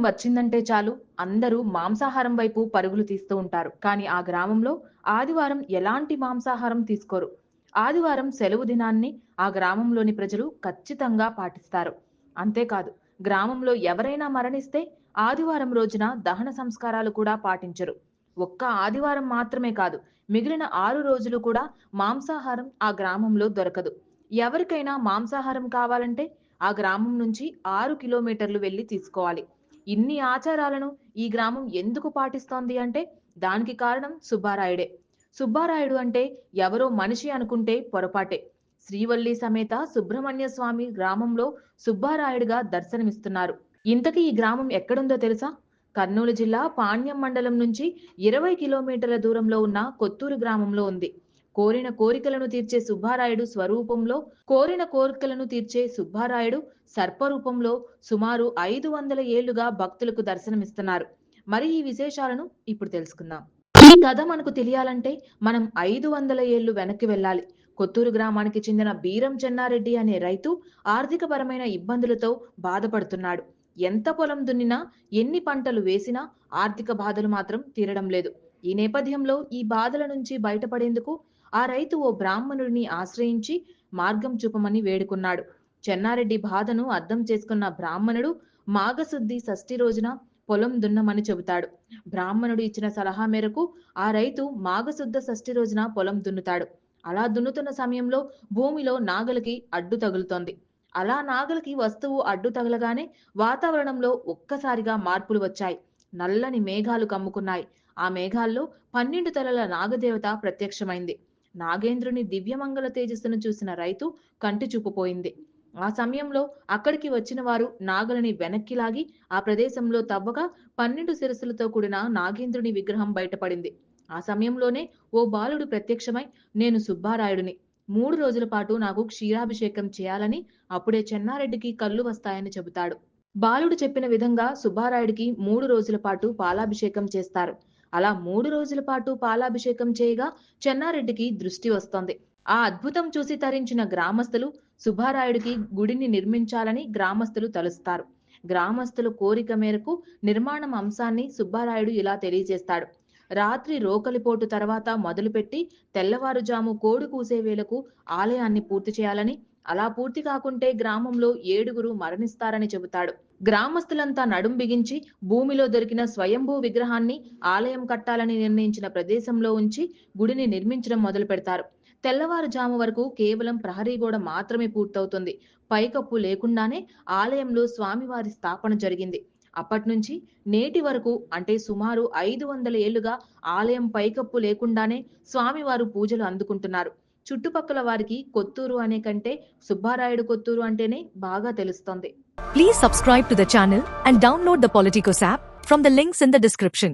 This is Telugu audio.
వచ్చిందంటే చాలు అందరూ మాంసాహారం వైపు పరుగులు తీస్తూ ఉంటారు. కానీ ఆ గ్రామంలో ఆదివారం ఎలాంటి మాంసాహారం తీసుకోరు. ఆదివారం సెలవు దినాన్ని ఆ గ్రామంలోని ప్రజలు ఖచ్చితంగా పాటిస్తారు. అంతేకాదు, గ్రామంలో ఎవరైనా మరణిస్తే ఆదివారం రోజున దహన సంస్కారాలు కూడా పాటించరు. ఒక్క ఆదివారం మాత్రమే కాదు, మిగిలిన 6 రోజులు కూడా మాంసాహారం ఆ గ్రామంలో దొరకదు. ఎవరికైనా మాంసాహారం కావాలంటే ఆ గ్రామం నుంచి 6 కిలోమీటర్లు వెళ్లి తీసుకోవాలి. ఇన్ని ఆచారాలను ఈ గ్రామం ఎందుకు పాటిస్తోంది అంటే దానికి కారణం సుబ్బారాయుడే. సుబ్బారాయుడు అంటే ఎవరో మనిషి అనుకుంటే పొరపాటే. శ్రీవల్లి సమేత సుబ్రహ్మణ్య స్వామి గ్రామంలో సుబ్బారాయుడుగా దర్శనమిస్తున్నారు. ఇంతకీ ఈ గ్రామం ఎక్కడుందో తెలుసా? కర్నూలు జిల్లా పాణ్యం మండలం నుంచి 20 కిలోమీటర్ల దూరంలో ఉన్న కొత్తూరు గ్రామంలో ఉంది. కోరిన కోరికలను తీర్చే సుబ్బారాయుడు స్వరూపంలో కోరిన కోరికలను తీర్చే సుబ్బారాయుడు సర్పరూపంలో సుమారు 500 ఏళ్లుగా భక్తులకు దర్శనమిస్తున్నారు. మరి ఈ విశేషాలను ఇప్పుడు తెలుసుకుందాం. ఈ కథ మనకు తెలియాలంటే మనం 500 ఏళ్లు వెనక్కి వెళ్ళాలి. కొత్తూరు గ్రామానికి చెందిన బీరం చెన్నారెడ్డి అనే రైతు ఆర్థికపరమైన ఇబ్బందులతో బాధపడుతున్నాడు. ఎంత పొలం దున్నినా, ఎన్ని పంటలు వేసినా ఆర్థిక బాధలు మాత్రం తీరడం లేదు. ఈ నేపథ్యంలో ఈ బాధల నుంచి బయటపడేందుకు ఆ రైతు ఓ బ్రాహ్మణుడిని ఆశ్రయించి మార్గం చూపమని వేడుకున్నాడు. చెన్నారెడ్డి బాధను అర్థం చేసుకున్న బ్రాహ్మణుడు మాఘశుద్ధి షష్ఠి రోజున పొలం దున్నమని చెబుతాడు. బ్రాహ్మణుడు ఇచ్చిన సలహా మేరకు ఆ రైతు మాఘశుద్ధ షష్ఠి రోజున పొలం దున్నుతాడు. అలా దున్నుతున్న సమయంలో భూమిలో నాగలికి అడ్డు తగులుతోంది. అలా నాగలికి వస్తువు అడ్డు తగలగానే వాతావరణంలో ఒక్కసారిగా మార్పులు వచ్చాయి. నల్లని మేఘాలు కమ్ముకున్నాయి. ఆ మేఘాల్లో 12 తలల నాగదేవత ప్రత్యక్షమైంది. నాగేంద్రుని దివ్యమంగళ తేజస్సును చూసిన రైతు కంటి చూపుపోయింది. ఆ సమయంలో అక్కడికి వచ్చిన వారు నాగలిని వెనక్కి లాగి ఆ ప్రదేశంలో తవ్వగా 12 శిరస్సులతో కూడిన నాగేంద్రుని విగ్రహం బయటపడింది. ఆ సమయంలోనే ఓ బాలుడు ప్రత్యక్షమై, నేను సుబ్బారాయుడిని, 3 రోజుల పాటు నాకు క్షీరాభిషేకం చేయాలని, అప్పుడే చెన్నారెడ్డికి కళ్ళు వస్తాయని చెబుతాడు. బాలుడు చెప్పిన విధంగా సుబ్బారాయుడికి 3 రోజుల పాటు పాలాభిషేకం చేస్తారు. అలా 3 రోజుల పాటు పాలాభిషేకం చేయగా చెన్నారెడ్డికి దృష్టి వస్తోంది. ఆ అద్భుతం చూసి తరించిన గ్రామస్తులు సుబ్బారాయుడికి గుడిని నిర్మించాలని గ్రామస్తులు తలుస్తారు. గ్రామస్తుల కోరిక మేరకు నిర్మాణం అంశాన్ని సుబ్బారాయుడు ఇలా తెలియజేస్తాడు. రాత్రి రోకలిపోటు తర్వాత మొదలుపెట్టి తెల్లవారుజాము కోడి కూసే వేళకు ఆలయాన్ని పూర్తి చేయాలని, అలా పూర్తి కాకుంటే గ్రామంలో 7గురు మరణిస్తారని చెబుతాడు. గ్రామస్తులంతా నడుం బిగించి భూమిలో దొరికిన స్వయంభూ విగ్రహాన్ని ఆలయం కట్టాలని నిర్ణయించిన ప్రదేశంలో ఉంచి గుడిని నిర్మించడం మొదలు పెడతారు. తెల్లవారుజాము వరకు కేవలం ప్రహరీ గోడ మాత్రమే పూర్తవుతుంది. పైకప్పు లేకుండానే ఆలయంలో స్వామివారి స్థాపన జరిగింది. అప్పట్నుంచి నేటి వరకు అంటే సుమారు 500 ఏళ్లుగా ఆలయం పైకప్పు లేకుండానే స్వామివారు పూజలు అందుకుంటున్నారు. చుట్టుపక్కల వారికి కొత్తూరు అనే కంటే సుబ్బారాయుడు కొత్తూరు అంటేనే బాగా తెలుస్తోంది. Please subscribe to the channel and download the Politicos app from the links in the description.